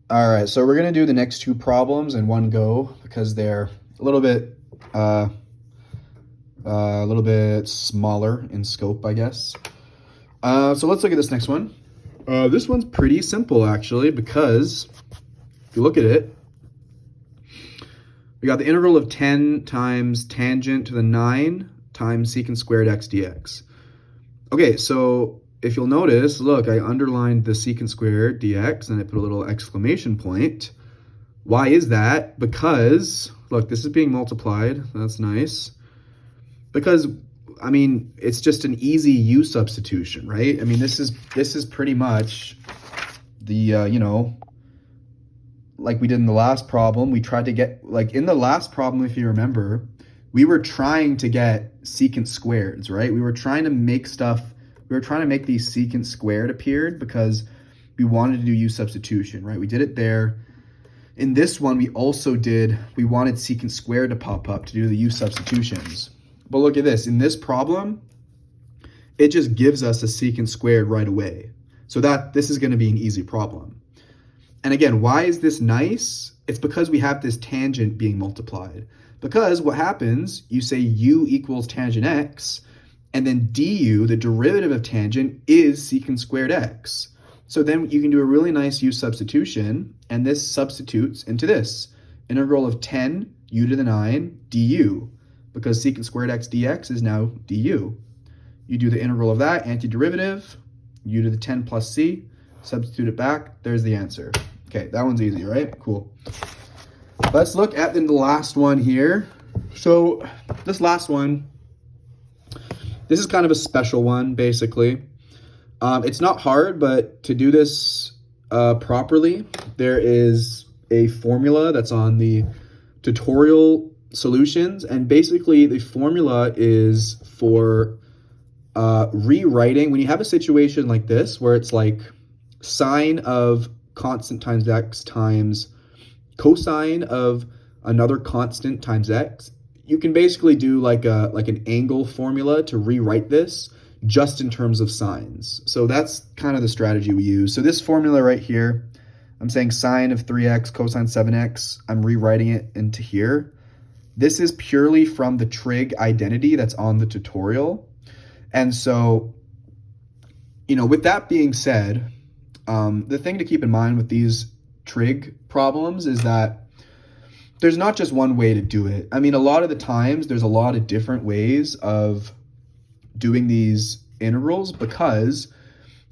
All right, so we're gonna do the next two problems in one go because they're a little bit uh, a little bit smaller in scope, I guess. So let's look at this next one. This one's pretty simple actually because if you look at it, we got the integral of 10 times tangent to the 9 times secant squared x dx. Okay, so if you'll notice, look, I underlined the secant squared dx and I put a little exclamation point. Why is that? Because, look, this is being multiplied. That's nice. Because, I mean, it's just an easy u substitution, right? I mean, this is pretty much the, like we did in the last problem, we tried to get, like in the last problem, if you remember, we were trying to get secant squareds, right? We were trying to make these secant squared appeared because we wanted to do u substitution, right? We did it there. In this one, we wanted secant squared to pop up to do the u substitutions. But look at this, in this problem, it just gives us a secant squared right away. So this is gonna be an easy problem. And again, why is this nice? It's because we have this tangent being multiplied. Because what happens, you say u equals tangent x, and then du, the derivative of tangent, is secant squared x. So then you can do a really nice u substitution, and this substitutes into this. Integral of 10 u to the 9 du, because secant squared x dx is now du. You do the integral of that, antiderivative, u to the 10 plus c, substitute it back, there's the answer. Okay, that one's easy, right? Cool. Let's look at the last one here. So this last one, this is kind of a special one, basically. It's not hard, but to do this properly, there is a formula that's on the tutorial solutions. And basically, the formula is for rewriting. When you have a situation like this, where it's like sine of constant times x times cosine of another constant times x, you can basically do like an angle formula to rewrite this just in terms of sines. So that's kind of the strategy we use. So this formula right here, I'm saying sine of 3x cosine 7x, I'm rewriting it into here. This is purely from the trig identity that's on the tutorial. And so, with that being said, the thing to keep in mind with these trig problems is that there's not just one way to do it. I mean, a lot of the times there's a lot of different ways of doing these integrals because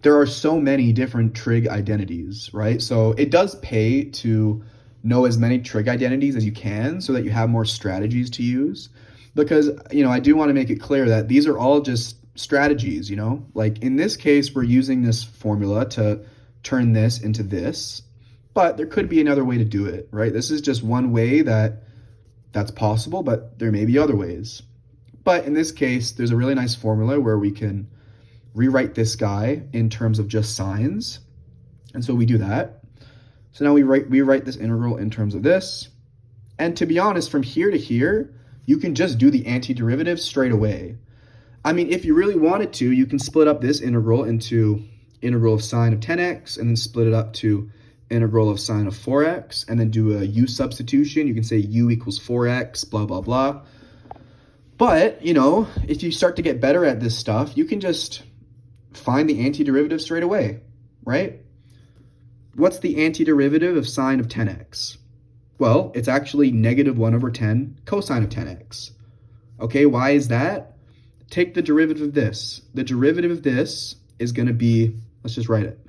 there are so many different trig identities, right? So it does pay to know as many trig identities as you can so that you have more strategies to use. Because, I do want to make it clear that these are all just strategies, Like in this case, we're using this formula to turn this into this, but there could be another way to do it, right? This is just one way that's possible, but there may be other ways. But in this case, there's a really nice formula where we can rewrite this guy in terms of just sines. And so we do that. So now we write this integral in terms of this. And to be honest, from here to here, you can just do the antiderivative straight away. I mean, if you really wanted to, you can split up this integral into integral of sine of 10x and then split it up to integral of sine of 4x and then do a u substitution. You can say u equals 4x, blah, blah, blah. But, if you start to get better at this stuff, you can just find the antiderivative straight away, right? What's the antiderivative of sine of 10x? Well, it's actually negative 1 over 10 cosine of 10x. Okay, why is that? Take the derivative of this. The derivative of this is going to be, let's just write it.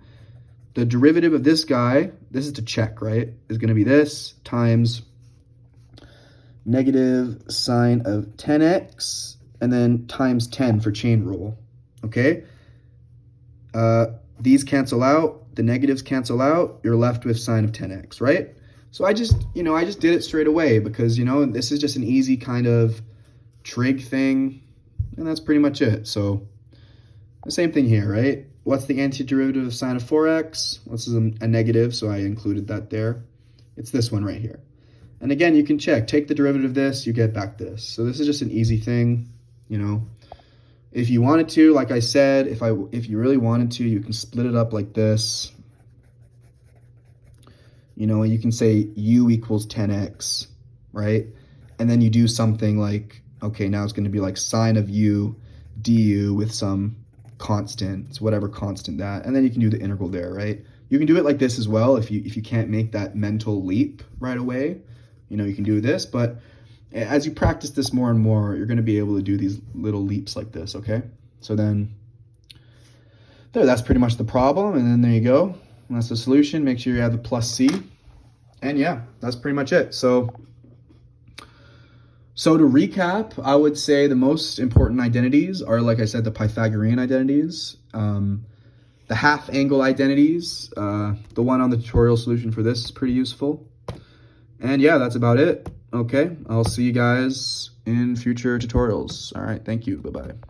The derivative of this guy, this is to check, right, is going to be this times negative sine of 10x and then times 10 for chain rule, okay? These cancel out, the negatives cancel out, you're left with sine of 10x, right? So I just did it straight away because, this is just an easy kind of trig thing, and that's pretty much it. So the same thing here, right? What's the antiderivative of sine of 4x? This is a negative, so I included that there. It's this one right here. And again, you can check. Take the derivative of this, you get back this. So this is just an easy thing, If you wanted to, like I said, if you really wanted to, you can split it up like this. You know, you can say u equals 10x, right? And then you do something like, okay, now it's going to be like sine of u du with some constant, it's whatever constant that, and then you can do the integral there, right? You can do it like this as well if you can't make that mental leap right away. You know, you can do this, but as you practice this more and more, you're going to be able to do these little leaps like this, okay? So then there, that's pretty much the problem, and then there you go. And that's the solution. Make sure you have the plus c. And yeah, that's pretty much it. So to recap, I would say the most important identities are, like I said, the Pythagorean identities, the half angle identities. The one on the tutorial solution for this is pretty useful. And yeah, that's about it. Okay, I'll see you guys in future tutorials. All right, thank you. Bye-bye.